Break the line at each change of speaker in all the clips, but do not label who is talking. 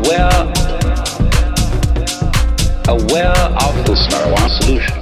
aware of this marijuana solution.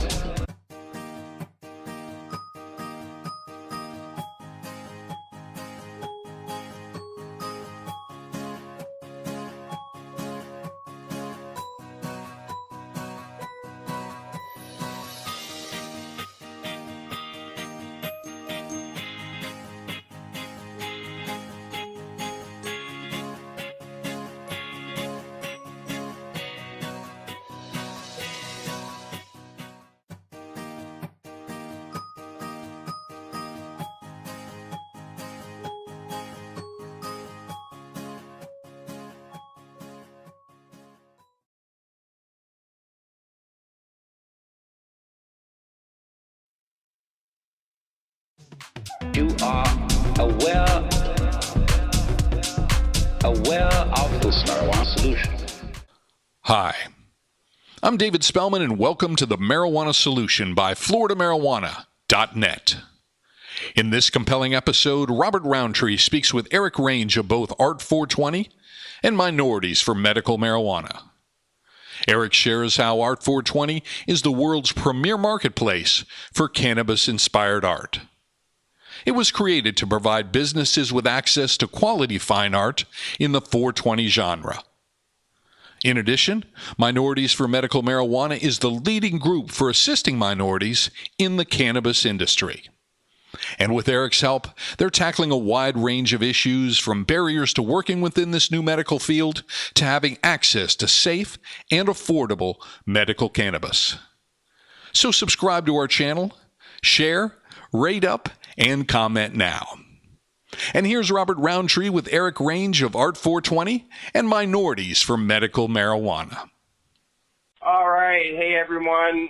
You are aware of this marijuana solution.
Hi, I'm David Spellman, and welcome to the Marijuana Solution by FloridaMarijuana.net. In this compelling episode, Robert Roundtree speaks with Erik Range of both Art420 and Minorities for Medical Marijuana. Erik shares how Art420 is the world's premier marketplace for cannabis-inspired art. It was created to provide businesses with access to quality fine art in the 420 genre. In addition, Minorities for Medical Marijuana is the leading group for assisting minorities in the cannabis industry. And with Erik's help, they're tackling a wide range of issues, from barriers to working within this new medical field to having access to safe and affordable medical cannabis. So subscribe to our channel, share, rate up, and comment now. And here's Robert Roundtree with Erik Range of Art420 and Minorities for Medical Marijuana.
All right. Hey, everyone.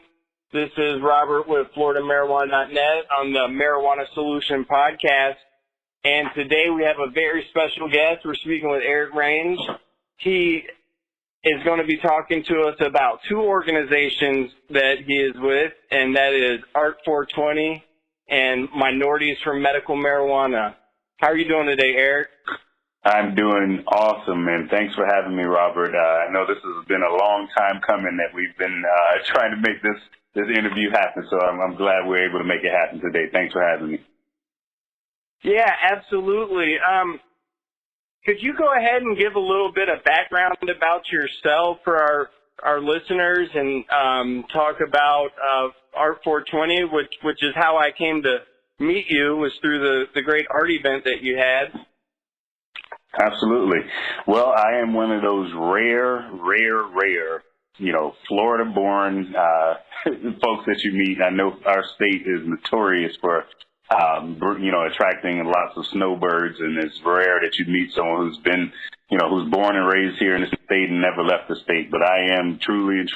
This is Robert with FloridaMarijuana.net on the Marijuana Solution podcast. And today we have a very special guest. We're speaking with Erik Range. He is going to be talking to us about two organizations that he is with, and that is Art420 and Minorities for Medical Marijuana. How are you doing today, Erik?
I'm doing awesome, man. Thanks for having me, Robert. I know this has been a long time coming that we've been trying to make this interview happen, so I'm glad we're able to make it happen today. Thanks for having me.
Yeah, absolutely. Could you go ahead and give a little bit of background about yourself for our listeners and talk about Art420, which is how I came to meet you, was through the great art event that you had?
Absolutely. Well, I am one of those rare, Florida-born folks that you meet. I know our state is notorious for, attracting lots of snowbirds, and it's rare that you meet someone who's been, who's born and raised here in the state and never left the state. But I am truly a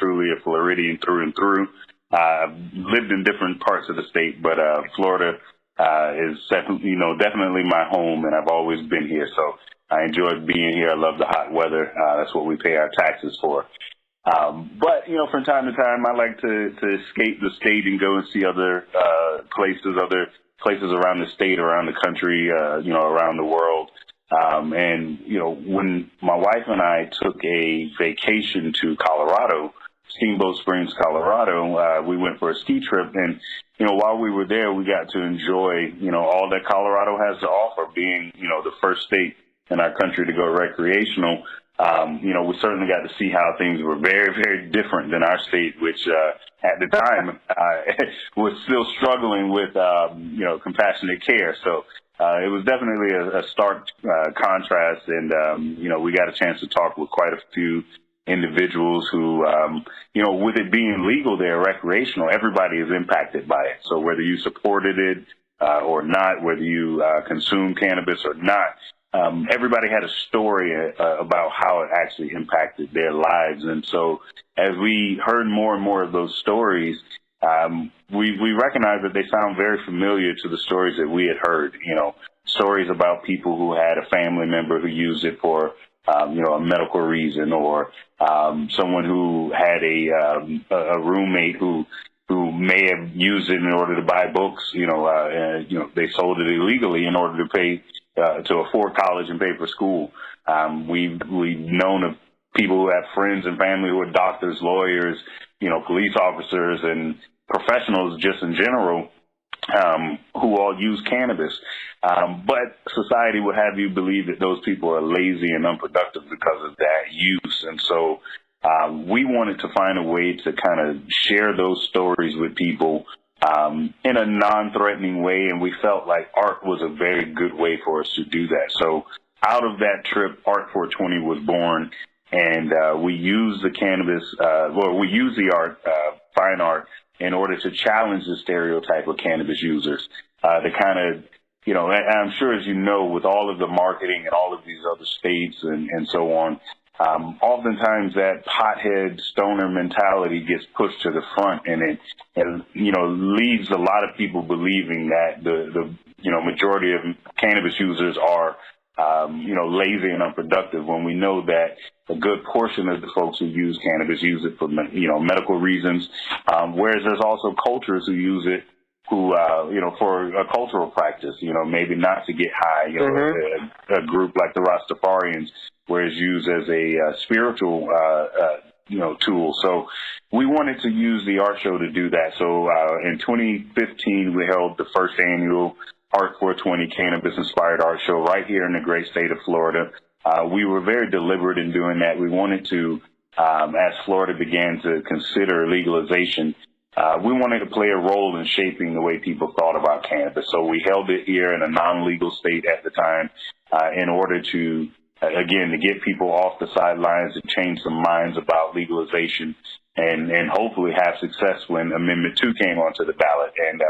Floridian through and through. I've lived in different parts of the state, but Florida is definitely my home, and I've always been here. So I enjoy being here. I love the hot weather. That's what we pay our taxes for. But from time to time, I like to escape the state and go and see other places around the state, around the country, around the world. When my wife and I took a vacation to Colorado, Steamboat Springs, Colorado, we went for a ski trip, and while we were there, we got to enjoy all that Colorado has to offer, being the first state in our country to go recreational. We certainly got to see how things were very, very different than our state, which at the time was still struggling with compassionate care. So it was definitely a stark contrast, and we got a chance to talk with quite a few individuals who, with it being legal there, recreational, everybody is impacted by it. So whether you supported it or not, whether you consume cannabis or not, everybody had a story about how it actually impacted their lives. And so as we heard more and more of those stories, we recognized that they sound very familiar to the stories that we had heard, stories about people who had a family member who used it for a medical reason, or someone who had a roommate who may have used it in order to buy books. They sold it illegally in order to pay to afford college and pay for school. We've known of people who have friends and family who are doctors, lawyers, police officers, and professionals just in general, who all use cannabis. But society would have you believe that those people are lazy and unproductive because of that use. And so we wanted to find a way to kind of share those stories with people in a non-threatening way, and we felt like art was a very good way for us to do that. So out of that trip, Art420 was born, and we used the cannabis, we used the art, fine art, in order to challenge the stereotype of cannabis users. To kind of, and I'm sure, as you know, with all of the marketing and all of these other states and so on, oftentimes that pothead stoner mentality gets pushed to the front, and it leaves a lot of people believing that the majority of cannabis users are lazy and unproductive, when we know that a good portion of the folks who use cannabis use it for medical reasons, whereas there's also cultures who use it who for a cultural practice, maybe not to get high. A group like the Rastafarians, where it's used as a spiritual tool. So we wanted to use the art show to do that. So in 2015, we held the first annual Art420 cannabis-inspired art show right here in the great state of Florida. We were very deliberate in doing that. We wanted to, as Florida began to consider legalization, we wanted to play a role in shaping the way people thought about cannabis. So we held it here in a non-legal state at the time in order to, again, to get people off the sidelines and change some minds about legalization and hopefully have success when Amendment 2 came onto the ballot. And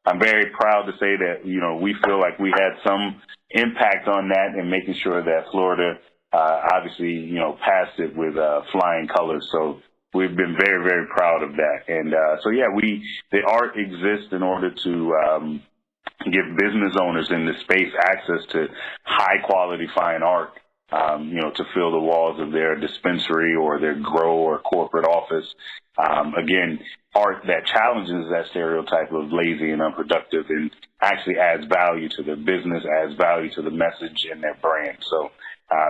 I'm very proud to say that, we feel like we had some impact on that and making sure that Florida obviously, passed it with flying colors. So we've been very, very proud of that. And the art exists in order to give business owners in this space access to high quality fine art, to fill the walls of their dispensary or their grow or corporate office. Again, art that challenges that stereotype of lazy and unproductive and actually adds value to their business, adds value to the message and their brand. So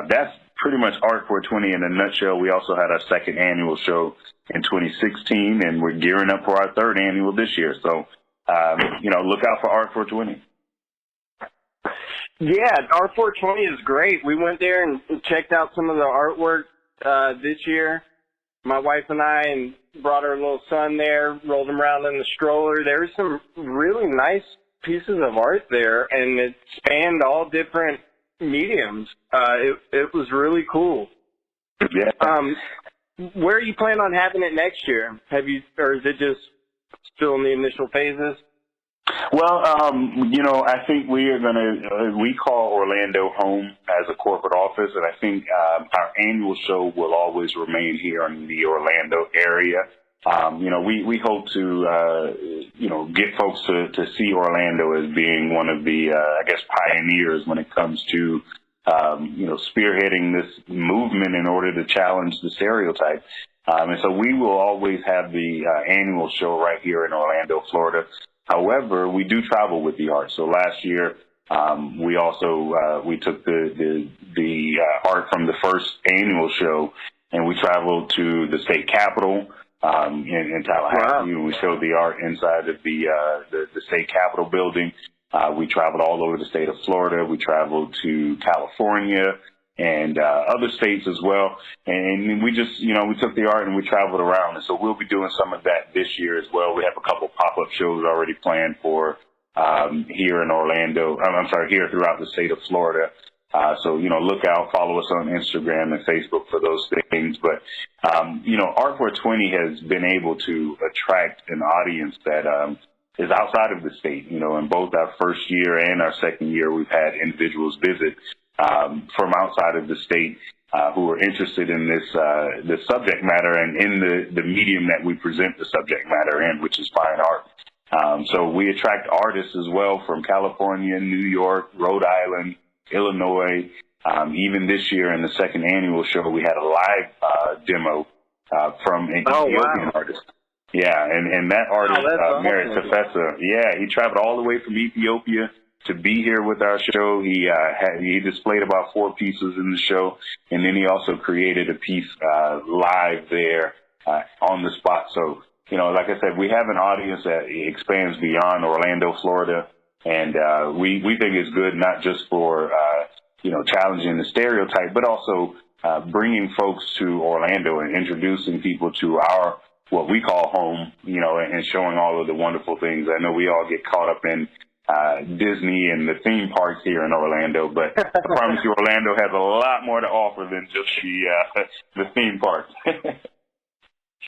that's pretty much Art420 in a nutshell. We also had our second annual show in 2016, and we're gearing up for our third annual this year. So, look out for Art420.
Yeah, Art420 is great. We went there and checked out some of the artwork this year. My wife and I, and brought our little son there, rolled him around in the stroller. There were some really nice pieces of art there, and it spanned all different mediums. It was really cool.
Yeah.
Where are you planning on having it next year? Or is it just still in the initial phases?
Well, I think we call Orlando home as a corporate office, and I think our annual show will always remain here in the Orlando area. We hope to, get folks to see Orlando as being one of the, pioneers when it comes to, spearheading this movement in order to challenge the stereotype. And so we will always have the annual show right here in Orlando, Florida. However, we do travel with the art. So last year, we also we took the art from the first annual show, and we traveled to the state capitol in Tallahassee. Wow. We showed the art inside of the state capitol building. We traveled all over the state of Florida. We traveled to California and other states as well. And we just, we took the art and we traveled around. And so we'll be doing some of that this year as well. We have a couple pop-up shows already planned for here in Orlando. Here throughout the state of Florida. So, look out, follow us on Instagram and Facebook for those things. But, Art420 has been able to attract an audience that is outside of the state. In both our first year and our second year, we've had individuals visit from outside of the state who are interested in this subject matter and in the medium that we present the subject matter in, which is fine art. So we attract artists as well from California, New York, Rhode Island, Illinois. Even this year in the second annual show, we had a live demo from an Ethiopian artist. Yeah, and that artist, Merit Tafessa, he traveled all the way from Ethiopia to be here with our show. He displayed about 4 pieces in the show, and then he also created a piece live there on the spot. So, you know, like I said, we have an audience that expands beyond Orlando, Florida, and we think it's good not just for you know, challenging the stereotype, but also bringing folks to Orlando and introducing people to our what we call home, you know, and showing all of the wonderful things. I know we all get caught up in Disney and the theme parks here in Orlando, but I promise you Orlando has a lot more to offer than just the theme parks.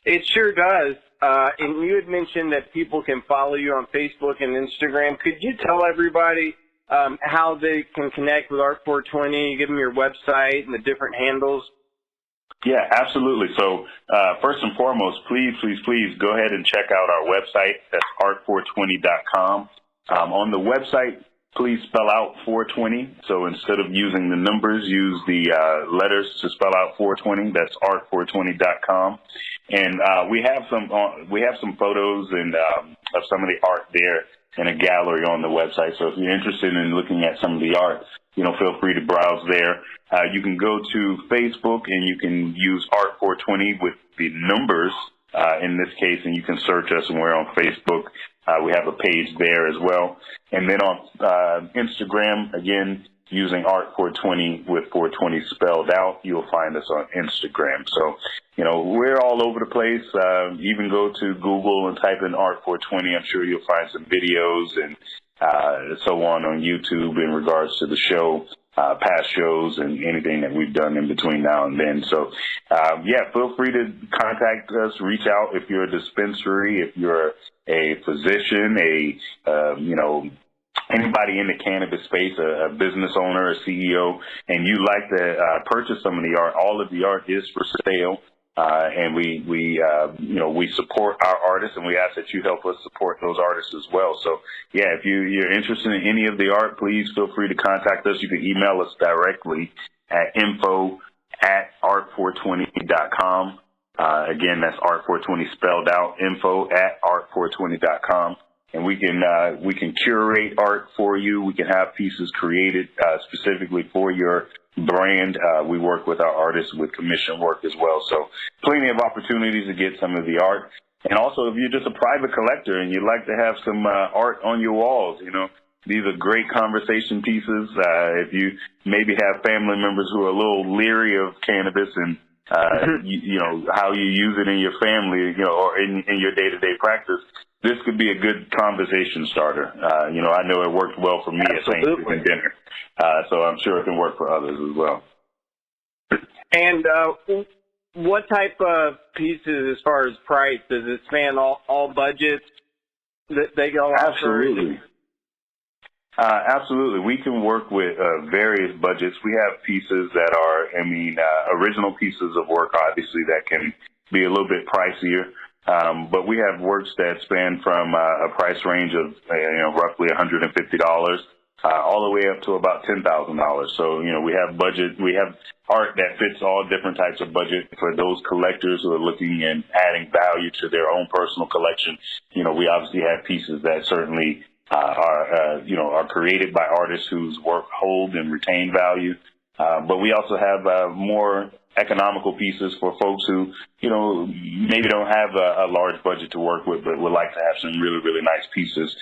It sure does. And you had mentioned that people can follow you on Facebook and Instagram. Could you tell everybody how they can connect with Art420, give them your website and the different handles?
Yeah, absolutely. So first and foremost, please go ahead and check out our website. That's art420.com. On the website, please spell out 420. So instead of using the numbers, use the letters to spell out 420. That's art420.com. And we have some photos and of some of the art there in a gallery on the website. So if you're interested in looking at some of the art, you know, feel free to browse there. You can go to Facebook and you can use Art420 with the numbers in this case, and you can search us, and we're on Facebook. We have a page there as well. And then on Instagram, again, using Art420 with 420 spelled out, you'll find us on Instagram. So, you know, we're all over the place. Even go to Google and type in Art420. I'm sure you'll find some videos and so on YouTube in regards to the show, past shows, and anything that we've done in between now and then. So, yeah, feel free to contact us, reach out if you're a dispensary, if you're a physician, you know, anybody in the cannabis space, a business owner, a CEO, and you like to purchase some of the art. All of the art is for sale. And we you know, we support our artists, and we ask that you help us support those artists as well. So, yeah, if you're interested in any of the art, please feel free to contact us. You can email us directly at info@art420.com. Again, that's Art420 spelled out, info@art420.com. And we can curate art for you. We can have pieces created specifically for your brand. We work with our artists with commission work as well. So plenty of opportunities to get some of the art. And also, if you're just a private collector and you'd like to have some art on your walls, you know, these are great conversation pieces. If you maybe have family members who are a little leery of cannabis and you know, how you use it in your family, you know, or in your day-to-day practice, this could be a good conversation starter. You know, I know it worked well for me at Thanksgiving dinner, so I'm sure it can work for others as well.
And what type of pieces, as far as price, does it span all budgets that they go on?
Absolutely. Absolutely. We can work with various budgets. We have pieces that are, original pieces of work, obviously, that can be a little bit pricier. But we have works that span from a price range of, roughly $150 all the way up to about $10,000. So, you know, we have art that fits all different types of budget for those collectors who are looking and adding value to their own personal collection. You know, we obviously have pieces that certainly are created by artists whose work hold and retain value. But we also have more economical pieces for folks who, you know, maybe don't have a large budget to work with, but would like to have some really, really nice pieces.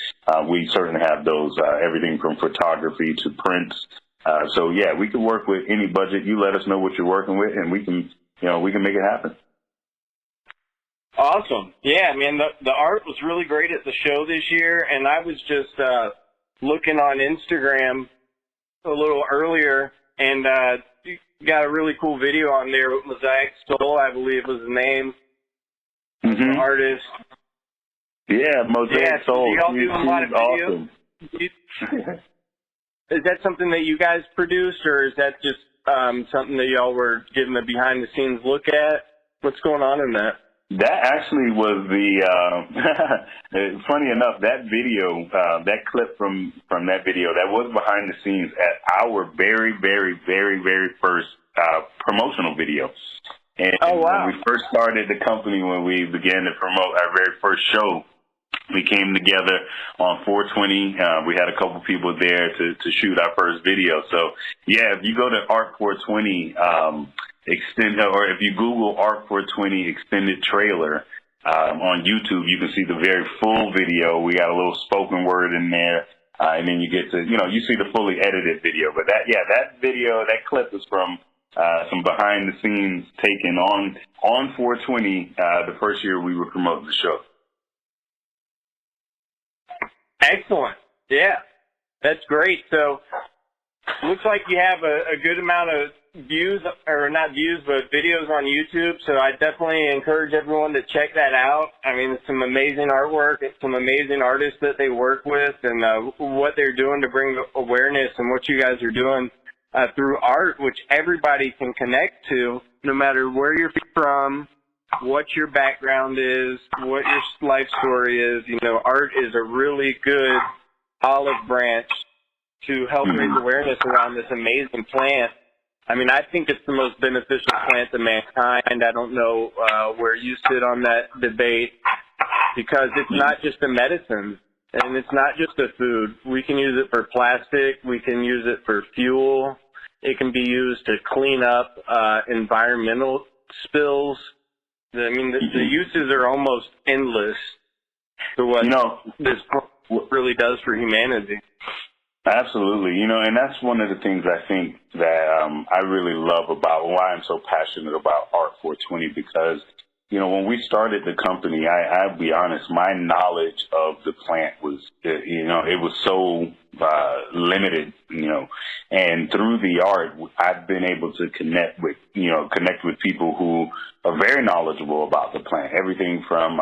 We certainly have those, everything from photography to prints. So yeah, we can work with any budget. You let us know what you're working with, and we can make it happen.
Awesome. Yeah, man, the art was really great at the show this year, and I was just looking on Instagram a little earlier, and you got a really cool video on there with Mosaic Soul, I believe was the name of the artist.
Yeah, Mosaic Soul.
So y'all do a lot of videos.
Awesome.
Is that something that you guys produced, or is that just something that y'all were getting a behind-the-scenes look at? What's going on in that?
That actually was funny enough, that video, that clip from that video, that was behind the scenes at our very, very, very, very first promotional video. And
oh, wow.
When we first started the company, when we began to promote our very first show, We came together on 420. We had a couple people there to shoot our first video. So, yeah, if you go to Art420 or if you Google Art420 extended trailer on YouTube, you can see the very full video. We got a little spoken word in there. And then you get to, you see the fully edited video. But that video, that clip is from some behind the scenes taken on 420 the first year we were promoting the show.
Excellent. Yeah, that's great. So looks like you have a good amount of views, or not views, but videos on YouTube. So I definitely encourage everyone to check that out. I mean, it's some amazing artwork. It's some amazing artists that they work with, and what they're doing to bring awareness, and what you guys are doing through art, which everybody can connect to, no matter where you're from, what your background is, what your life story is. Art is a really good olive branch to help raise awareness around this amazing plant. I mean, I think it's the most beneficial plant to mankind. I don't know where you sit on that debate, because it's not just a medicine, and it's not just a food. We can use it for plastic. We can use it for fuel. It can be used to clean up environmental spills. I mean, the uses are almost endless to what this really does for humanity.
Absolutely. And that's one of the things I think that I really love about why I'm so passionate about Art420, because, when we started the company, I'll be honest, my knowledge of the plant was, it was so limited, and through the art, I've been able to connect with people who are very knowledgeable about the plant, everything from,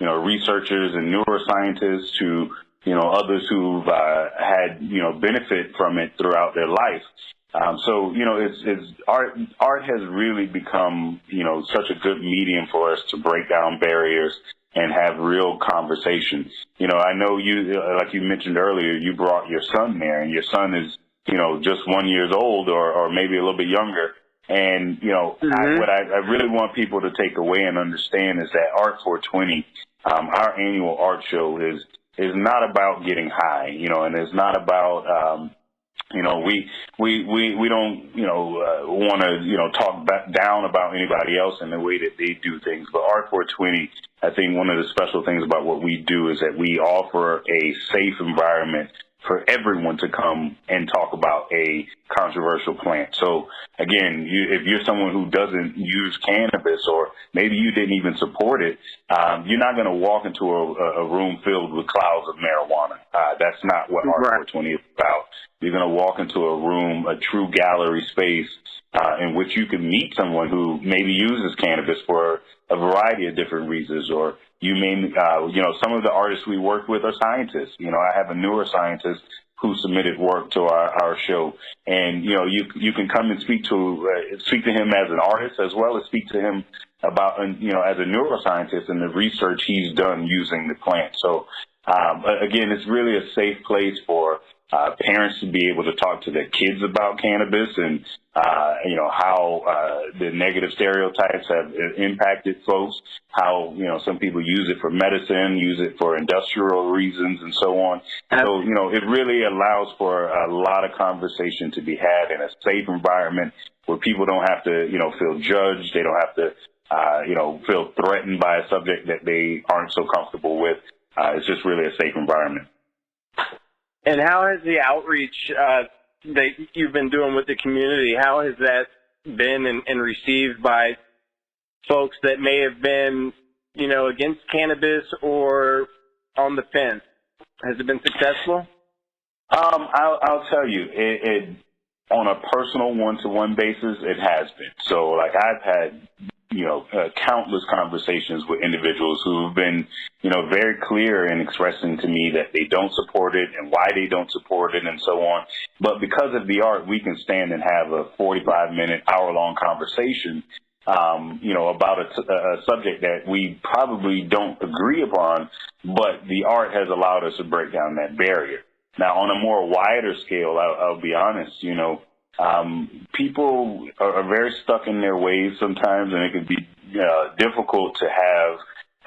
researchers and neuroscientists to, others who've had, benefit from it throughout their life. So, it's art has really become, such a good medium for us to break down barriers and have real conversations. I know you, like you mentioned earlier, you brought your son there, and your son is, just 1 year old or maybe a little bit younger. And, what I really want people to take away and understand is that Art420, our annual art show is not about getting high, and it's not about, we don't, want to, talk down about anybody else in the way that they do things. But Art420, I think one of the special things about what we do is that we offer a safe environment for everyone to come and talk about a controversial plant. So again, if you're someone who doesn't use cannabis, or maybe you didn't even support it, you're not going to walk into a room filled with clouds of marijuana. That's not what Art420 is about. You're going to walk into a room, a true gallery space, in which you can meet someone who maybe uses cannabis for a variety of different reasons, or you may, some of the artists we work with are scientists. I have a neuroscientist who submitted work to our show, and you can come and speak to him as an artist, as well as speak to him about as a neuroscientist and the research he's done using the plant. So again, it's really a safe place for parents to be able to talk to their kids about cannabis, and how the negative stereotypes have impacted folks, how some people use it for medicine, use it for industrial reasons, and so on. So it really allows for a lot of conversation to be had in a safe environment where people don't have to feel judged, they don't have to feel threatened by a subject that they aren't so comfortable with. It's just really a safe environment.
And how has the outreach that you've been doing with the community, how has that been and received by folks that may have been, against cannabis or on the fence? Has it been successful?
I'll tell you, it on a personal one-to-one basis, it has been. So, like, I've had countless conversations with individuals who've been, very clear in expressing to me that they don't support it and why they don't support it and so on. But because of the art, we can stand and have a 45-minute, hour-long conversation, about a subject that we probably don't agree upon, but the art has allowed us to break down that barrier. Now, on a more wider scale, I'll be honest, people are very stuck in their ways sometimes, and it can be difficult to have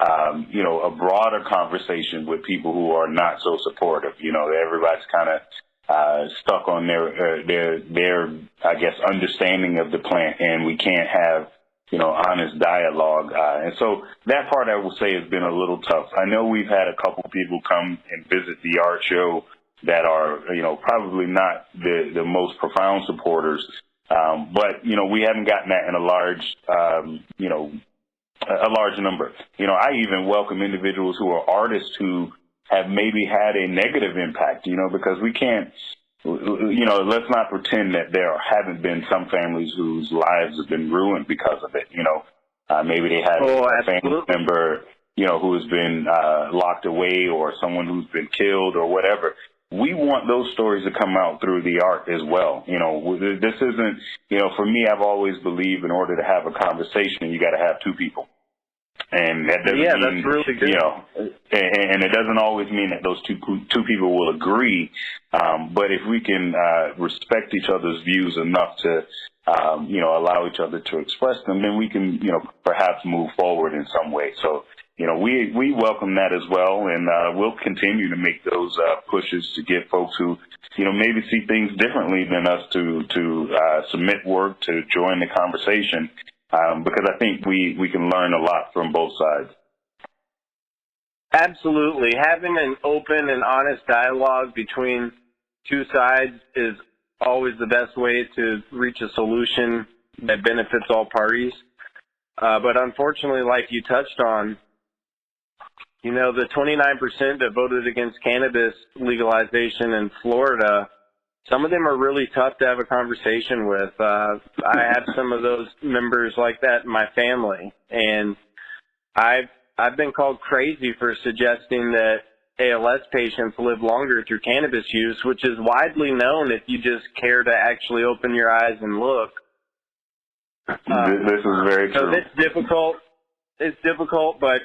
a broader conversation with people who are not so supportive. Everybody's kind of stuck on their I guess understanding of the plant, and we can't have honest dialogue. And so that part I will say has been a little tough. I know we've had a couple people come and visit the art show that are probably not the most profound supporters, but we haven't gotten that in a large a large number. I even welcome individuals who are artists who have maybe had a negative impact, because we can't, let's not pretend that there haven't been some families whose lives have been ruined because of it. Maybe they had a family member, who has been locked away, or someone who's been killed or whatever. We want those stories to come out through the art as well. This isn't, for me, I've always believed in order to have a conversation, you got to have two people. And that doesn't mean,
that's really good.
And it doesn't always mean that those two people will agree. But if we can respect each other's views enough to, allow each other to express them, then we can, perhaps move forward in some way. So, we welcome that as well, and we'll continue to make those pushes to get folks who, maybe see things differently than us to submit work, to join the conversation. Because I think we can learn a lot from both sides.
Absolutely. Having an open and honest dialogue between two sides is always the best way to reach a solution that benefits all parties. But unfortunately, like you touched on, the 29% that voted against cannabis legalization in Florida, some of them are really tough to have a conversation with. I have some of those members like that in my family, and I've been called crazy for suggesting that ALS patients live longer through cannabis use, which is widely known if you just care to actually open your eyes and look.
This is very true.
So it's difficult. It's difficult, but,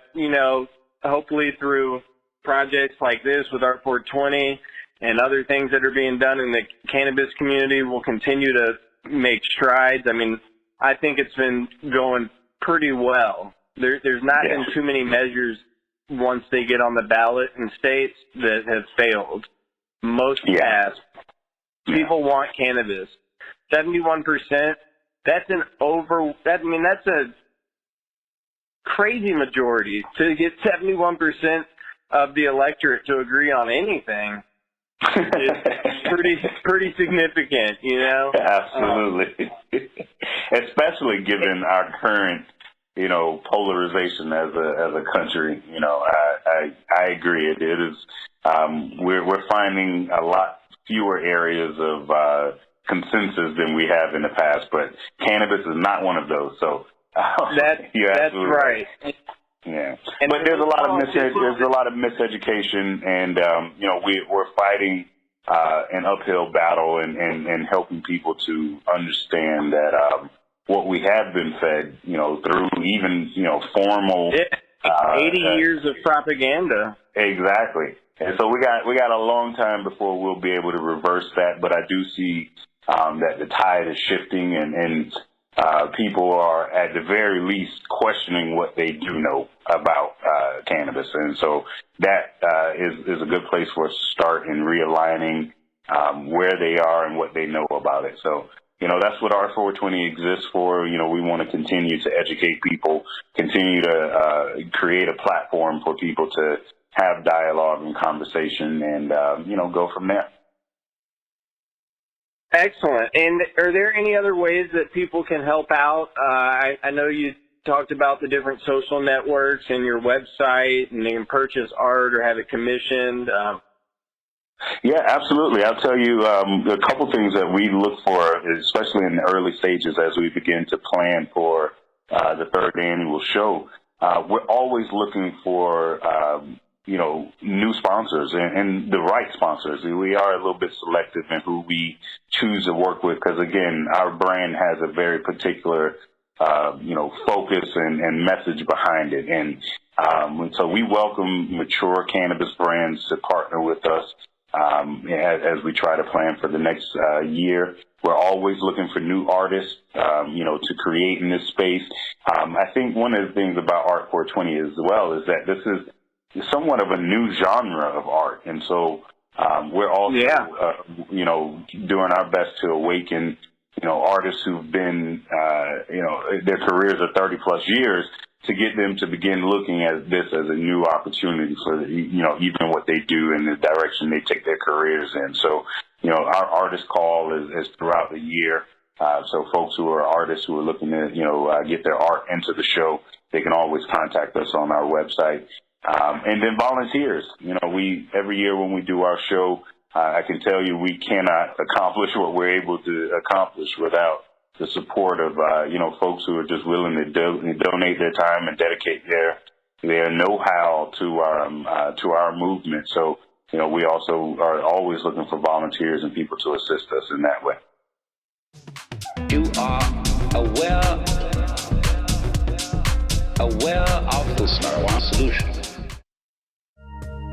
hopefully through projects like this with Art420 and other things that are being done in the cannabis community, will continue to make strides. I mean, I think it's been going pretty well. There's not been too many measures once they get on the ballot in states that have failed. Most have. People want cannabis. 71%, that's a crazy majority. To get 71% of the electorate to agree on anything, it's pretty significant,
Absolutely. Especially given our current, polarization as a country. I agree. It is. We're finding a lot fewer areas of consensus than we have in the past, but cannabis is not one of those. So
that's right.
Yeah, but there's a lot of miseducation, and we're fighting an uphill battle and helping people to understand that what we have been fed, through even formal
80 years of propaganda.
Exactly, and so we got a long time before we'll be able to reverse that. But I do see that the tide is shifting, and people are at the very least questioning what they do know about cannabis. And so that is a good place for us to start in realigning where they are and what they know about it. So, that's what Art420 exists for. We want to continue to educate people, continue to create a platform for people to have dialogue and conversation, and, go from there.
Excellent. And are there any other ways that people can help out? I know you talked about the different social networks and your website, and they can purchase art or have it commissioned.
Yeah, absolutely. I'll tell you a couple things that we look for, especially in the early stages as we begin to plan for the third annual show. We're always looking for new sponsors and the right sponsors. We are a little bit selective in who we choose to work with because, again, our brand has a very particular, focus and message behind it. And so we welcome mature cannabis brands to partner with us as we try to plan for the next year. We're always looking for new artists, to create in this space. I think one of the things about Art420 as well is that this is somewhat of a new genre of art. And so we're also, doing our best to awaken, artists who've been, their careers are 30 plus years, to get them to begin looking at this as a new opportunity for, even what they do and the direction they take their careers in. So, our artist call is throughout the year. So folks who are artists who are looking to, get their art into the show, they can always contact us on our website. And then volunteers, every year when we do our show, I can tell you we cannot accomplish what we're able to accomplish without the support of, folks who are just willing to donate their time and dedicate their know-how to our movement. So, we also are always looking for volunteers and people to assist us in that way.
You are aware of this marijuana solution.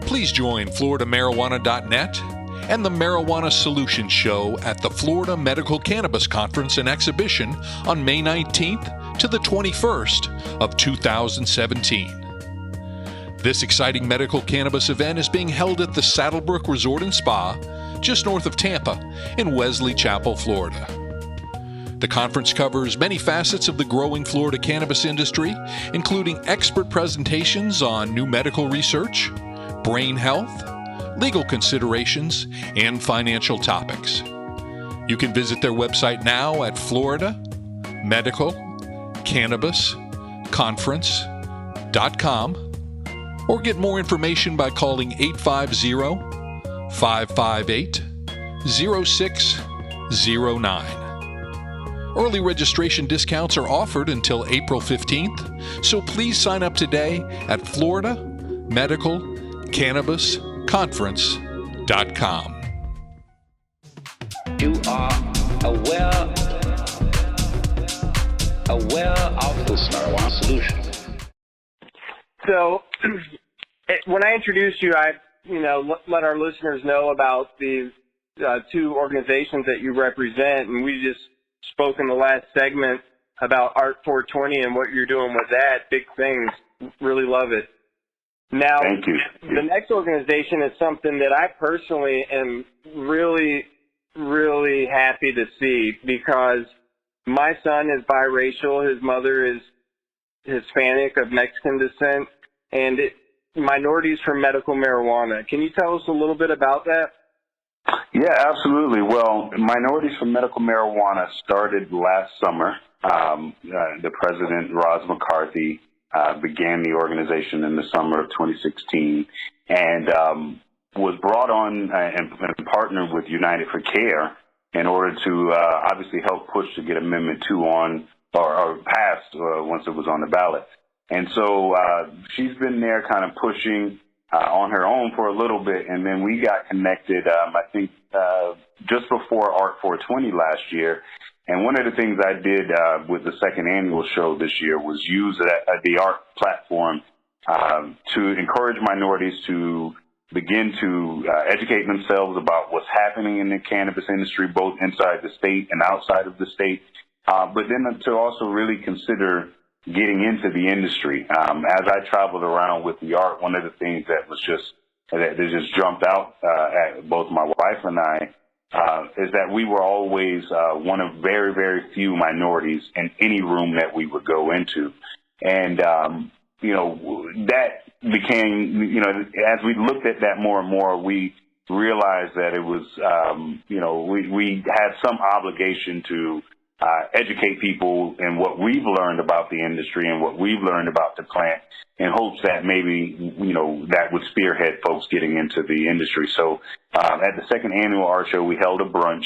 Please join FloridaMarijuana.net and the Marijuana Solution Show at the Florida Medical Cannabis Conference and Exhibition on May 19th to the 21st of 2017. This exciting medical cannabis event is being held at the Saddlebrook Resort and Spa, just north of Tampa, in Wesley Chapel, Florida. The conference covers many facets of the growing Florida cannabis industry, including expert presentations on new medical research, brain health, legal considerations, and financial topics. You can visit their website now at floridamedicalcannabisconference.com or get more information by calling 850-558-0609. Early registration discounts are offered until April 15th, so please sign up today at floridamedicalcannabisconference.com.
You are aware of this marijuana solution.
So, when I introduced you, I, let our listeners know about the two organizations that you represent, and we just spoke in the last segment about Art420 and what you're doing with that. Big things. Really love it. Now,
Thank you.
The next organization is something that I personally am really, really happy to see, because my son is biracial. His mother is Hispanic of Mexican descent, and Minorities for Medical Marijuana. Can you tell us a little bit about that?
Yeah, absolutely. Well, Minorities for Medical Marijuana started last summer. The president, Roz McCarthy, began the organization in the summer of 2016 and was brought on and partnered with United for Care in order to obviously help push to get Amendment 2 on or passed once it was on the ballot. And so she's been there kind of pushing on her own for a little bit, and then we got connected, I think, just before Art420 last year. And one of the things I did with the second annual show this year was use the art platform to encourage minorities to begin to educate themselves about what's happening in the cannabis industry, both inside the state and outside of the state, but then to also really consider getting into the industry. As I traveled around with the art, one of the things that just jumped out at both my wife and I is that we were always one of very, very few minorities in any room that we would go into. And, that became, as we looked at that more and more, we realized that it was, we had some obligation to educate people in what we've learned about the industry and what we've learned about the plant, in hopes that maybe, that would spearhead folks getting into the industry. So at the second annual art show, we held a brunch.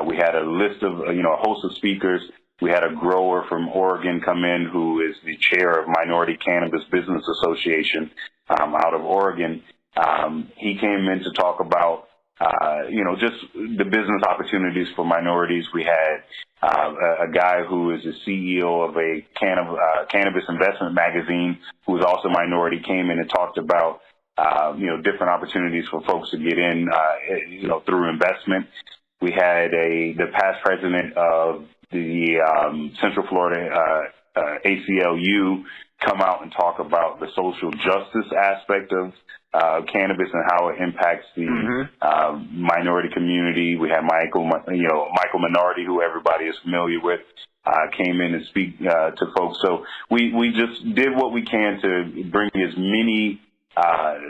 We had a list of, a host of speakers. We had a grower from Oregon come in who is the chair of Minority Cannabis Business Association out of Oregon. He came in to talk about, just the business opportunities for minorities. We had a guy who is the CEO of a cannabis investment magazine, who is also minority, came in and talked about, different opportunities for folks to get in, through investment. We had the past president of the Central Florida ACLU come out and talk about the social justice aspect of cannabis and how it impacts the minority community. We had Michael Minority, who everybody is familiar with, came in and speak to folks. So we just did what we can to bring as many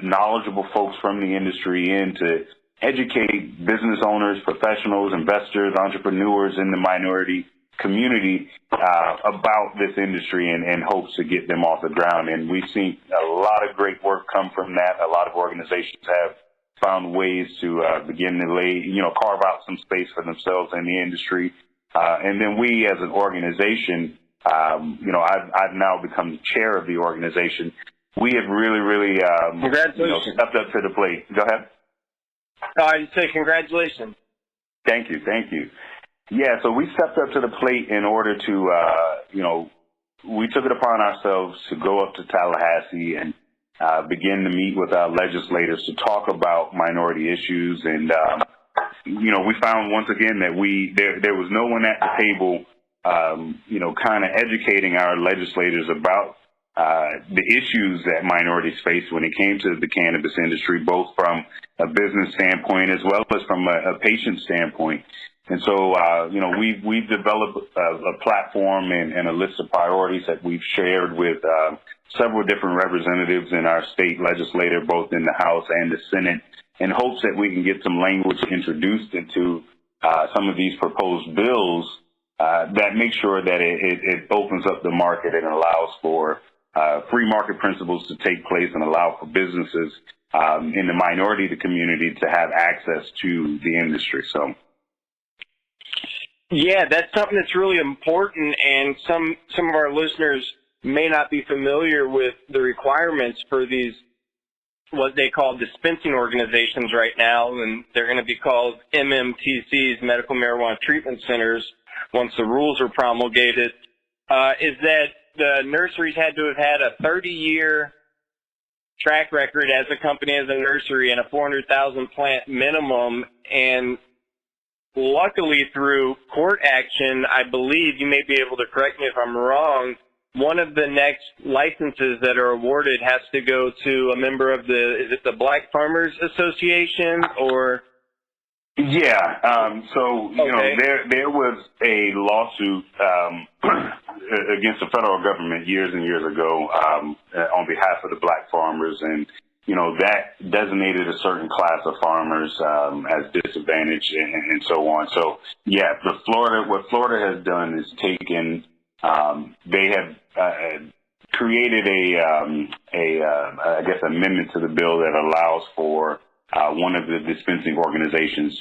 knowledgeable folks from the industry in to educate business owners, professionals, investors, entrepreneurs in the minority community about this industry and hopes to get them off the ground. And we've seen a lot of great work come from that. A lot of organizations have found ways to begin to carve out some space for themselves in the industry. And then we as an organization, I've now become the chair of the organization. We have really stepped up to the plate. Go ahead.
I'd say congratulations.
Thank you. Yeah, so we stepped up to the plate in order to, we took it upon ourselves to go up to Tallahassee and begin to meet with our legislators to talk about minority issues. And, we found once again that there was no one at the table, kind of educating our legislators about the issues that minorities face when it came to the cannabis industry, both from a business standpoint as well as from a patient standpoint. And so, we've developed a platform and a list of priorities that we've shared with several different representatives in our state legislature, both in the House and the Senate, in hopes that we can get some language introduced into some of these proposed bills that make sure that it opens up the market and allows for free market principles to take place and allow for businesses in the minority of the community to have access to the industry. So.
Yeah, that's something that's really important, and some of our listeners may not be familiar with the requirements for these, what they call dispensing organizations right now, and they're going to be called MMTCs, Medical Marijuana Treatment Centers, once the rules are promulgated, is that the nurseries had to have had a 30-year track record as a company, as a nursery, and a 400,000 plant minimum. And luckily, through court action, I believe, you may be able to correct me if I'm wrong, one of the next licenses that are awarded has to go to a member of is it the Black Farmers Association or?
Yeah. There was a lawsuit against the federal government years and years ago on behalf of the black farmers, and that designated a certain class of farmers as disadvantaged and so on. So yeah, what Florida has done is taken. They have created a amendment to the bill that allows for one of the dispensing organizations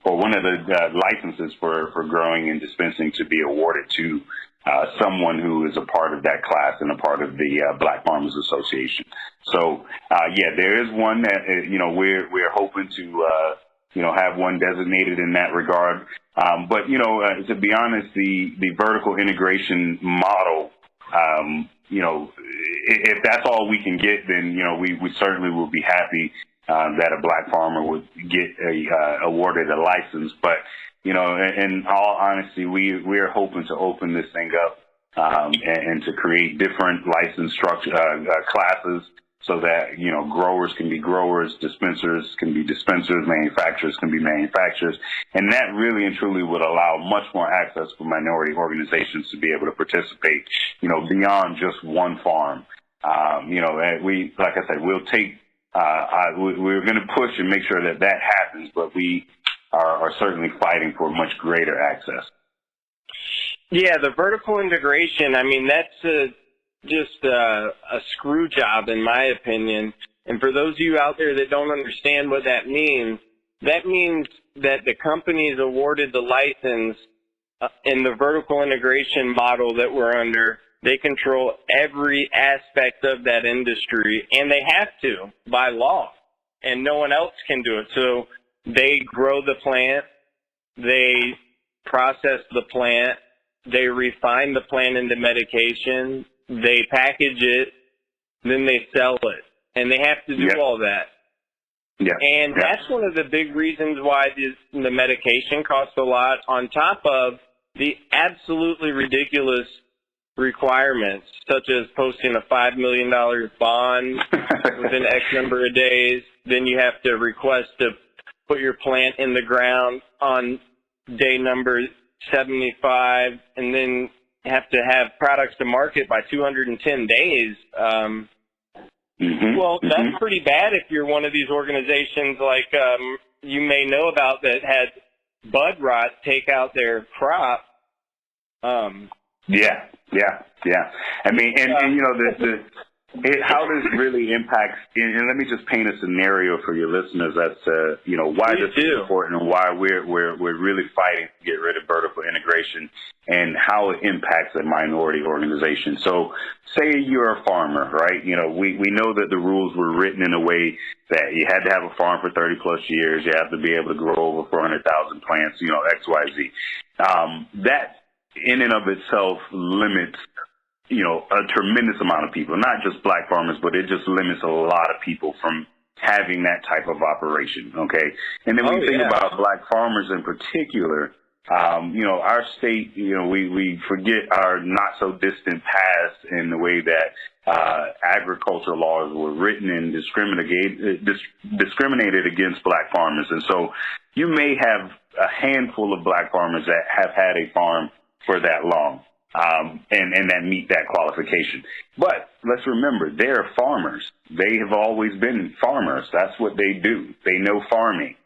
one of the licenses for growing and dispensing to be awarded to someone who is a part of that class and a part of the Black Farmers Association. So, there is one that, we're hoping to, have one designated in that regard. But to be honest, the vertical integration model, if that's all we can get, then, we certainly will be happy that a black farmer would get awarded a license. But, in all honesty, we're hoping to open this thing up and to create different license structure classes so that, growers can be growers, dispensers can be dispensers, manufacturers can be manufacturers. And that really and truly would allow much more access for minority organizations to be able to participate, beyond just one farm. Like I said, we'll take, we're going to push and make sure that happens, but we are certainly fighting for much greater access.
Yeah, the vertical integration, I mean, that's just a screw job, in my opinion. And for those of you out there that don't understand what that means that the companies awarded the license in the vertical integration model that we're under, they control every aspect of that industry, and they have to by law, and no one else can do it. So they grow the plant, they process the plant, they refine the plant into medication, they package it, then they sell it. And they have to do all that.
Yeah.
And that's one of the big reasons why the medication costs a lot, on top of the absolutely ridiculous requirements, such as posting a $5 million bond within X number of days. Then you have to request to put your plant in the ground on day number 75, and then have to have products to market by 210 days. Well, that's pretty bad if you're one of these organizations like you may know about that had bud rot take out their crop.
Yeah. I mean, and you know, how this really impacts, and let me just paint a scenario for your listeners as to, you know, why this is important and why we're really fighting to get rid of vertical integration and how it impacts a minority organization. So say you're a farmer, right? You know, we know that the rules were written in a way that you had to have a farm for 30 plus years. You have to be able to grow over 400,000 plants, you know, X, Y, Z. That in and of itself limits, you know, a tremendous amount of people, not just black farmers, but it just limits a lot of people from having that type of operation. Okay. And then when you think about black farmers in particular, you know, our state, you know, we forget our not so distant past in the way that agricultural laws were written and discriminated against black farmers. And so you may have a handful of black farmers that have had a farm for that long. And that meet that qualification. But let's remember, they're farmers. They have always been farmers. That's what they do. They know farming.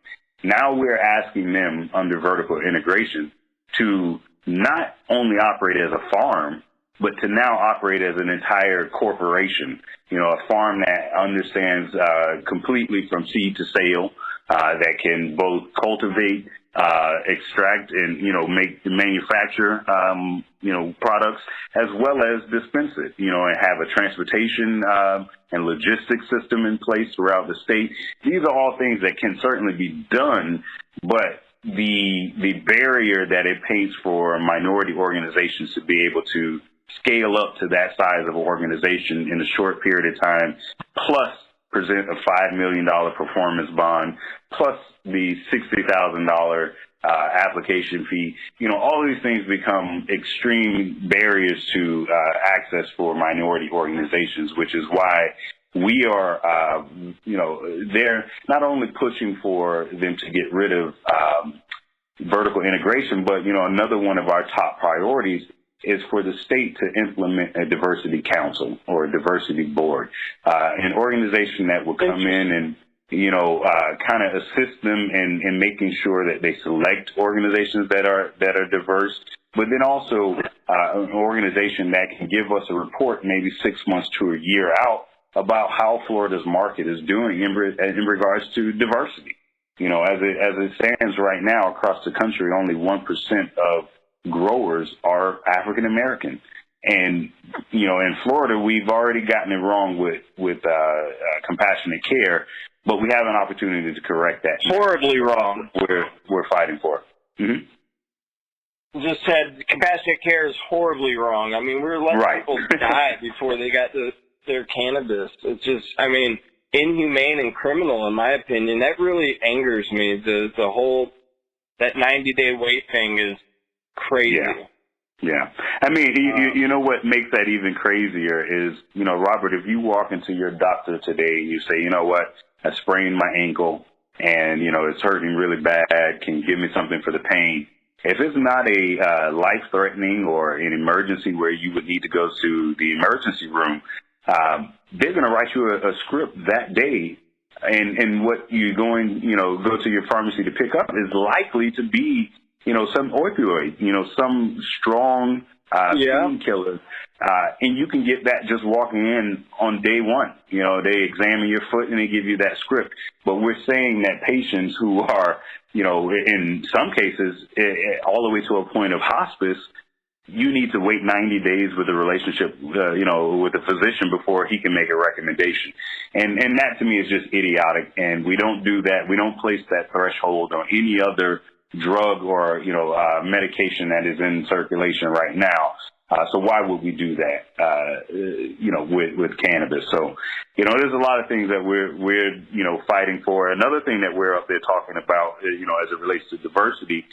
Now we're asking them under vertical integration to not only operate as a farm, but to now operate as an entire corporation. You know, a farm that understands completely from seed to sale, that can both cultivate, extract, and, you know, manufacture, you know, products, as well as dispense it, you know, and have a transportation and logistics system in place throughout the state. These are all things that can certainly be done, but the barrier that it paints for minority organizations to be able to scale up to that size of an organization in a short period of time, plus present a $5 million performance bond, plus the $60,000 application fee. You know, all of these things become extreme barriers to access for minority organizations, which is why we are, you know, they're not only pushing for them to get rid of vertical integration, but, you know, another one of our top priorities is for the state to implement a diversity council or a diversity board, an organization that will come in and, you know, kind of assist them in making sure that they select organizations that are diverse, but then also an organization that can give us a report maybe 6 months to a year out about how Florida's market is doing in regards to diversity. You know, as it stands right now across the country, only 1% of growers are African American. And, you know, in Florida, we've already gotten it wrong with compassionate care, but we have an opportunity to correct that.
Horribly wrong.
We're fighting for.
Just said compassionate care is horribly wrong. I mean, we're letting people die before they got their cannabis. It's just, I mean, inhumane and criminal, in my opinion. That really angers me. The whole, that 90-day wait thing is crazy.
Yeah. I mean, you know what makes that even crazier is, you know, Robert, if you walk into your doctor today and you say, you know what, I sprained my ankle and, you know, it's hurting really bad. Can you give me something for the pain? If it's not a life-threatening or an emergency where you would need to go to the emergency room, they're going to write you a script that day. And what you're going, you know, go to your pharmacy to pick up is likely to be, you know, some opioid, you know, some strong painkiller. And you can get that just walking in on day one. You know, they examine your foot and they give you that script. But we're saying that patients who are, you know, in some cases, all the way to a point of hospice, you need to wait 90 days with a relationship, you know, with a physician before he can make a recommendation. And that to me is just idiotic. And we don't do that. We don't place that threshold on any other drug or, you know, medication that is in circulation right now. So why would we do that, with cannabis? So, there's a lot of things that we're fighting for. Another thing that we're up there talking about, as it relates to diversity,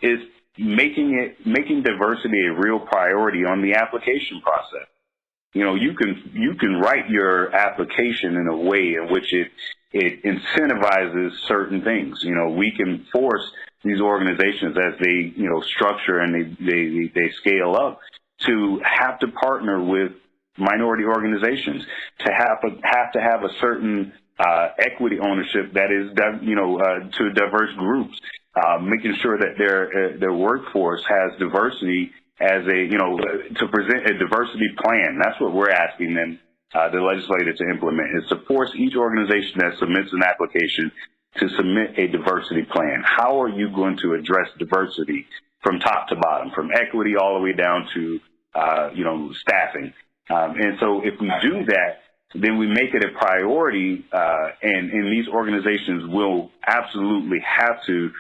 is making diversity a real priority on the application process. You can write your application in a way in which it incentivizes certain things. We can force these organizations as they, structure and they scale up to have to partner with minority organizations, to have a certain equity ownership that is, to diverse groups, making sure that their workforce has diversity as to present a diversity plan. That's what we're asking them, the legislator, to implement, is to force each organization that submits an application to submit a diversity plan. How are you going to address diversity from top to bottom, from equity all the way down to, staffing? And so if we do that, then we make it a priority, and these organizations will absolutely have to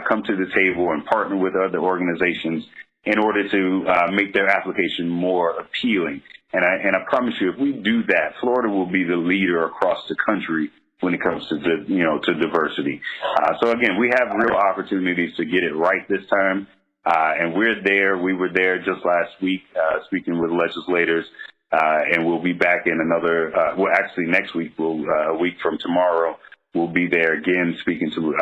come to the table and partner with other organizations in order to make their application more appealing. And I promise you, if we do that, Florida will be the leader across the country when it comes to to diversity. So again, we have real opportunities to get it right this time, and we're there. We were there just last week, speaking with legislators, and we'll be back in another. Actually, next week, a week from tomorrow, we'll be there again, speaking to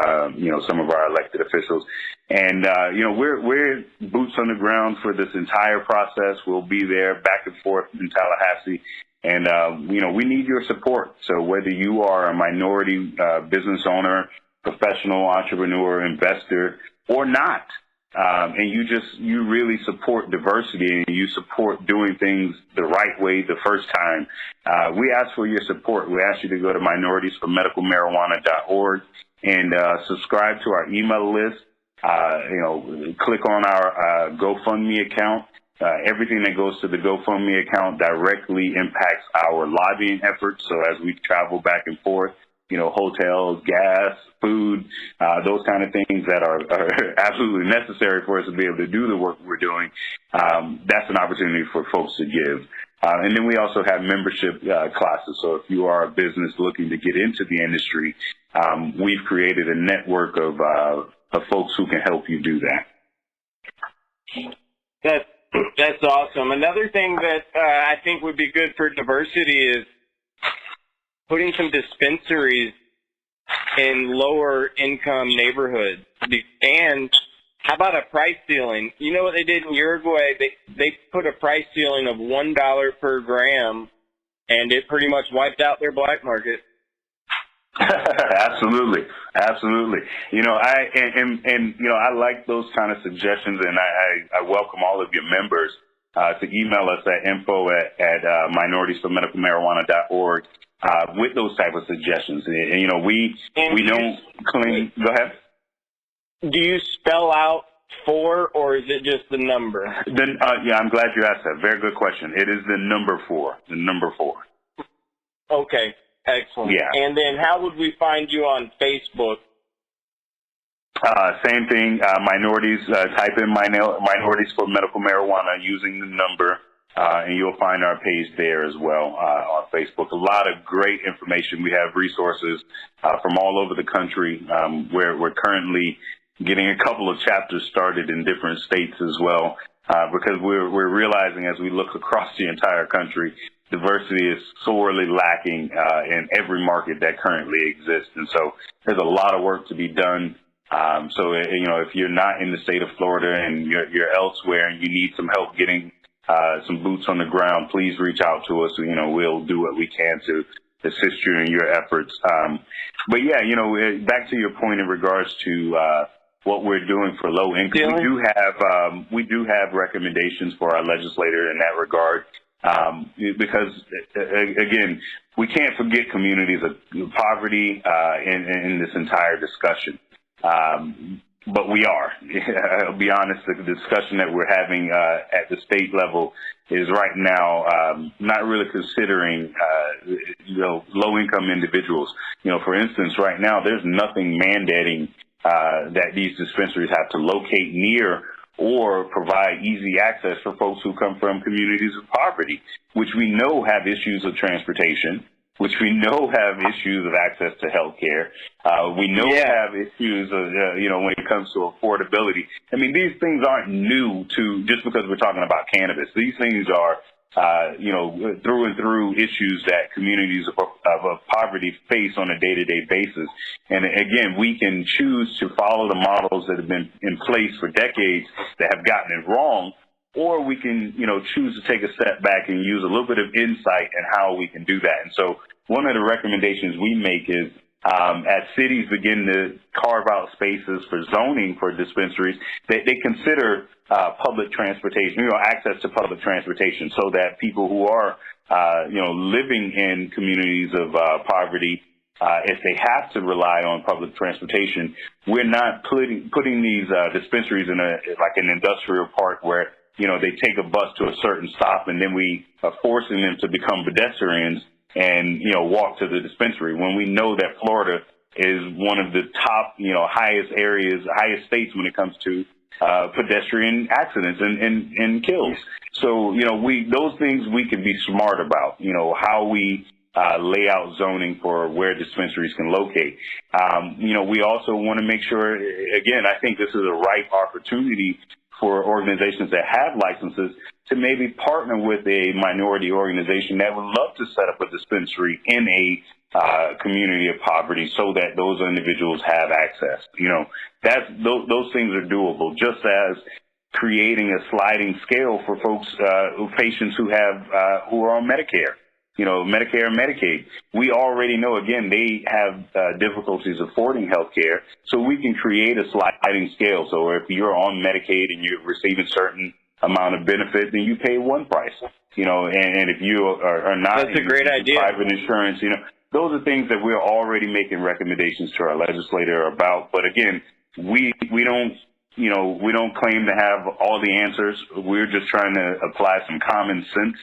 some of our elected officials. And we're boots on the ground for this entire process. We'll be there back and forth in Tallahassee. And, we need your support. So whether you are a minority business owner, professional, entrepreneur, investor, or not, and you really support diversity and you support doing things the right way the first time, we ask for your support. We ask you to go to minorities4medicalmarijuana.org and subscribe to our email list. Click on our GoFundMe account. Everything that goes to the GoFundMe account directly impacts our lobbying efforts. So as we travel back and forth, hotels, gas, food, those kind of things that are absolutely necessary for us to be able to do the work we're doing, that's an opportunity for folks to give. And then we also have membership classes. So if you are a business looking to get into the industry, we've created a network of folks who can help you do that.
That's awesome. Another thing that I think would be good for diversity is putting some dispensaries in lower income neighborhoods. And how about a price ceiling? You know what they did in Uruguay? They put a price ceiling of $1 per gram, and it pretty much wiped out their black market.
Absolutely. I like those kind of suggestions, and I welcome all of your members to email us at info@minorities4medicalmarijuana.org with those type of suggestions. And we don't claim. Go ahead.
Do you spell out 4, or is it just the number?
I'm glad you asked that. Very good question. It is the number 4. The number 4.
Okay. Excellent.
Yeah.
And then how would we find you on Facebook?
Same thing. Minorities. Type in Minorities for Medical Marijuana using the number, and you'll find our page there as well on Facebook. A lot of great information. We have resources from all over the country. We're currently getting a couple of chapters started in different states as well, because we're realizing as we look across the entire country, diversity is sorely lacking in every market that currently exists. And so there's a lot of work to be done. So, if you're not in the state of Florida and you're elsewhere and you need some help getting some boots on the ground, please reach out to us. We'll do what we can to assist you in your efforts. But yeah, back to your point in regards to what we're doing for low income, we do have recommendations for our legislator in that regard. Because again, we can't forget communities of poverty in this entire discussion. But we are. I'll be honest, the discussion that we're having at the state level is right now not really considering low-income individuals. For instance, right now there's nothing mandating that these dispensaries have to locate near or provide easy access for folks who come from communities of poverty, which we know have issues of transportation, which we know have issues of access to health care. We know have issues of, when it comes to affordability. I mean, these things aren't new to just because we're talking about cannabis. These things are, through and through issues that communities of poverty face on a day-to-day basis. And again, we can choose to follow the models that have been in place for decades that have gotten it wrong, or we can, choose to take a step back and use a little bit of insight in how we can do that. And so one of the recommendations we make is, as cities begin to carve out spaces for zoning for dispensaries, they consider public transportation, access to public transportation, so that people who are, living in communities of poverty, if they have to rely on public transportation, we're not putting these dispensaries in like an industrial park where they take a bus to a certain stop and then we are forcing them to become pedestrians and, walk to the dispensary, when we know that Florida is one of the top, highest states when it comes to pedestrian accidents and kills. So, those things we can be smart about, how we lay out zoning for where dispensaries can locate. We also want to make sure, again, I think this is a ripe opportunity for organizations that have licenses to maybe partner with a minority organization that would love to set up a dispensary in a community of poverty so that those individuals have access. Those things are doable, just as creating a sliding scale for folks, patients who are on Medicare. Medicare and Medicaid. We already know, again, they have difficulties affording health care, so we can create a sliding scale. So if you're on Medicaid and you're receiving certain amount of benefit, then you pay one price, and if you are not,
that's a great idea.
Private insurance, those are things that we're already making recommendations to our legislator about. But again, we don't claim to have all the answers. We're just trying to apply some common sense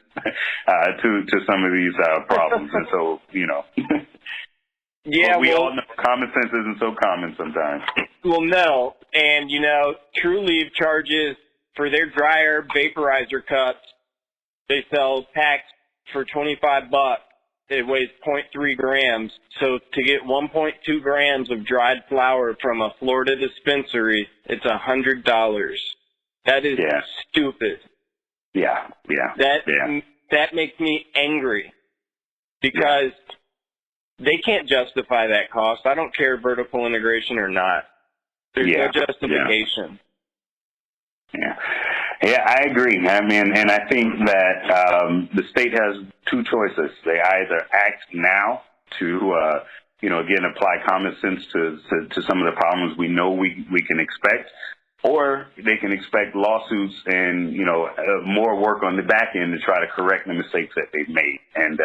to some of these problems. And so,
yeah,
we all know common sense isn't so common sometimes.
Well, no. And, True Leaf charges for their dryer vaporizer cups. They sell packs for $25. It weighs 0.3 grams. So to get 1.2 grams of dried flower from a Florida dispensary, it's $100. That is stupid.
Yeah.
That makes me angry because they can't justify that cost. I don't care vertical integration or not. There's no justification.
Yeah, I agree. I mean, and I think that the state has two choices. They either act now to, again, apply common sense to some of the problems we know we can expect, or they can expect lawsuits and, more work on the back end to try to correct the mistakes that they've made. And,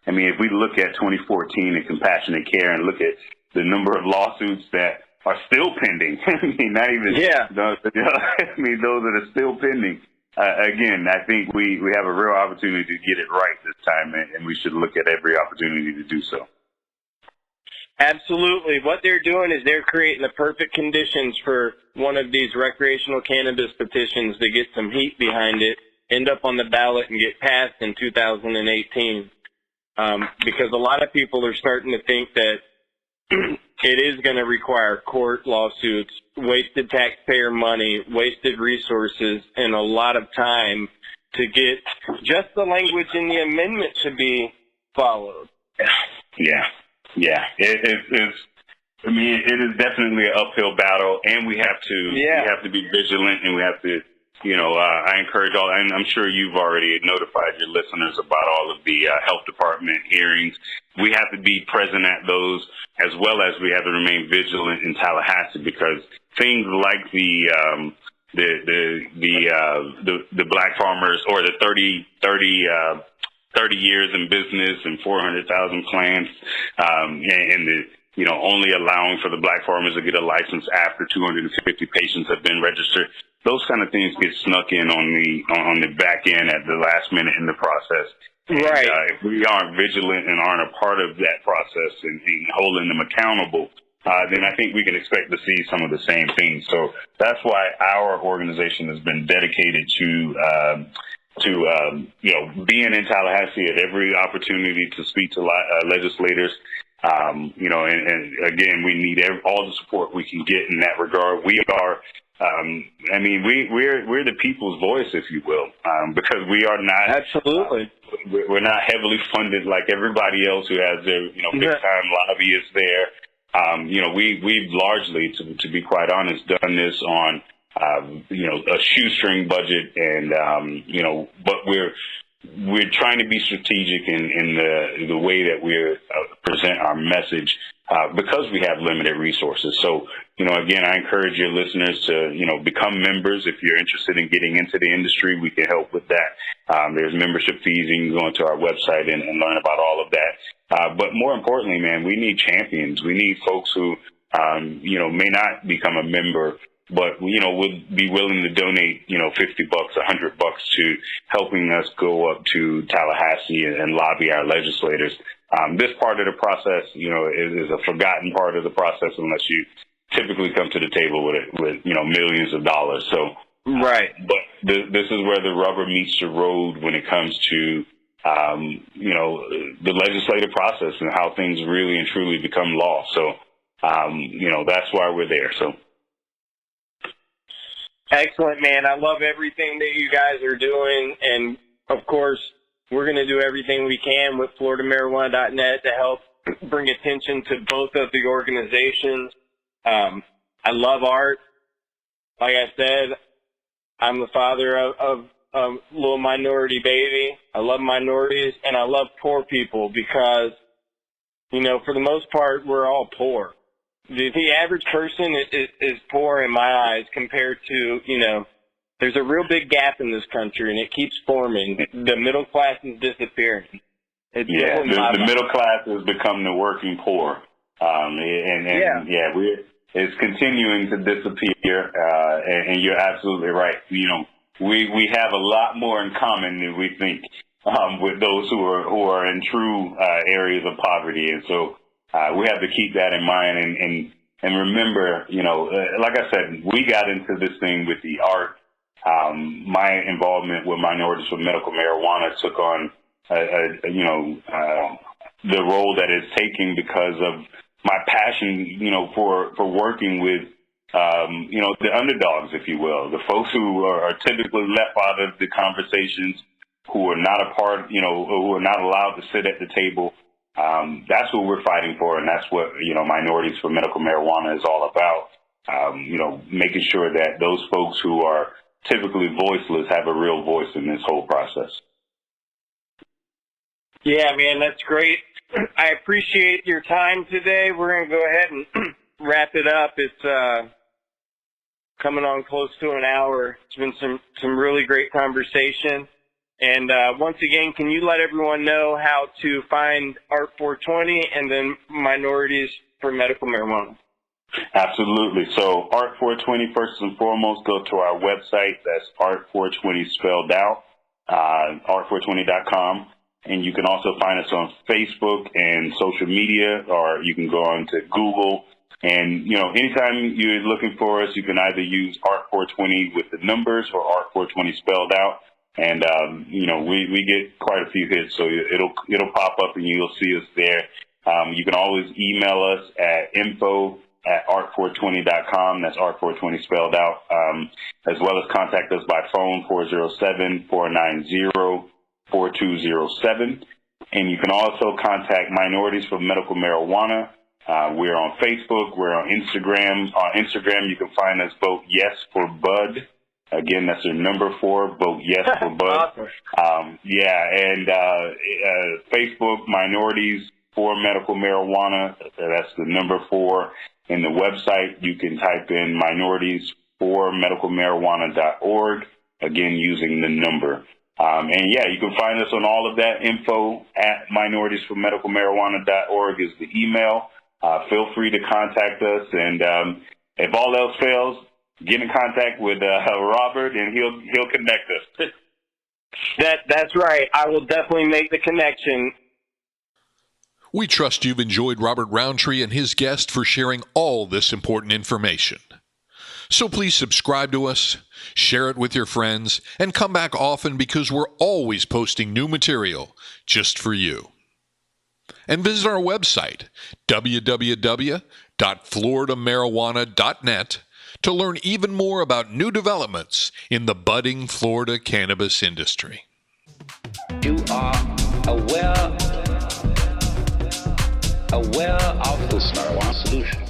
if we look at 2014 and compassionate care and look at the number of lawsuits that are still pending. Not even. Yeah. Those that are still pending. Again, I think we have a real opportunity to get it right this time, and we should look at every opportunity to do so.
Absolutely. What they're doing is they're creating the perfect conditions for one of these recreational cannabis petitions to get some heat behind it, end up on the ballot, and get passed in 2018. Because a lot of people are starting to think that it is going to require court lawsuits, wasted taxpayer money, wasted resources, and a lot of time to get just the language in the amendment to be followed.
Yeah. It is definitely an uphill battle, and we have to be vigilant, and we have to, I encourage all, and I'm sure you've already notified your listeners about all of the health department hearings. We have to be present at those, as well as we have to remain vigilant in Tallahassee, because things like the black farmers, or the 30 years in business and 400,000 plants, and the, only allowing for the black farmers to get a license after 250 patients have been registered. Those kind of things get snuck in on the back end at the last minute in the process.
Right.
And, if we aren't vigilant and aren't a part of that process and holding them accountable, then I think we can expect to see some of the same things. So that's why our organization has been dedicated to being in Tallahassee at every opportunity to speak to legislators. And again, we need all the support we can get in that regard. We are, we're the people's voice, if you will, because we are not.
Absolutely.
We're not heavily funded like everybody else who has their, big time lobbyists there. We've largely, to be quite honest, done this on, a shoestring budget, and but we're trying to be strategic in the way that we present our message because we have limited resources. So, again, I encourage your listeners to, become members. If you're interested in getting into the industry, we can help with that. There's membership fees. You can go into our website and learn about all of that. But more importantly, man, we need champions. We need folks who, may not become a member, but, would be willing to donate, $50, $100 to helping us go up to Tallahassee and lobby our legislators. This part of the process, is a forgotten part of the process unless you typically come to the table with millions of dollars. So,
right.
But this is where the rubber meets the road when it comes to, the legislative process and how things really and truly become law. So, that's why we're there. So.
Excellent, man. I love everything that you guys are doing. And, of course, we're going to do everything we can with FloridaMarijuana.net to help bring attention to both of the organizations. I love art. Like I said, I'm the father of a little minority baby. I love minorities, and I love poor people because, for the most part, we're all poor. The average person is poor in my eyes compared to, there's a real big gap in this country, and it keeps forming. The middle class is disappearing.
The middle class has become the working poor. It's continuing to disappear, and you're absolutely right. We have a lot more in common than we think with those who are in true areas of poverty, and so we have to keep that in mind and remember, like I said, we got into this thing with the art. My involvement with Minorities for Medical Marijuana took on the role that it's taking because of my passion, for working with, the underdogs, if you will, the folks who are typically left out of the conversations, who are not a part, who are not allowed to sit at the table. That's what we're fighting for, and that's what, Minorities for Medical Marijuana is all about, making sure that those folks who are typically voiceless have a real voice in this whole process.
Yeah, man, that's great. I appreciate your time today. We're going to go ahead and wrap it up. It's coming on close to an hour. It's been some really great conversation. And once again, can you let everyone know how to find Art420 and then Minorities for Medical Marijuana?
Absolutely. So Art420, first and foremost, go to our website. That's Art420 spelled out, art420.com. And you can also find us on Facebook and social media, or you can go on to Google. And, anytime you're looking for us, you can either use Art420 with the numbers or Art420 spelled out. And, we get quite a few hits, so it'll pop up and you'll see us there. You can always email us at info@art420.com. That's Art420 spelled out, as well as contact us by phone, 407-490-4207. And you can also contact Minorities for Medical Marijuana. We're on Facebook. We're on Instagram. On Instagram, you can find us both Yes for Bud. Again, that's the number 4, both Yes for Bud.
Awesome.
And Facebook, Minorities for Medical Marijuana. That's the number 4. In the website, you can type in minorities4medicalmarijuana.org, again, using the number. You can find us on all of that. Info at minorities4medicalmarijuana.org is the email. Feel free to contact us. And if all else fails, get in contact with Robert, and he'll connect us.
That's right. I will definitely make the connection.
We trust you've enjoyed Robert Roundtree and his guest for sharing all this important information. So please subscribe to us, share it with your friends, and come back often because we're always posting new material just for you. And visit our website, www.floridamarijuana.net, to learn even more about new developments in the budding Florida cannabis industry.
You are aware of this marijuana solution.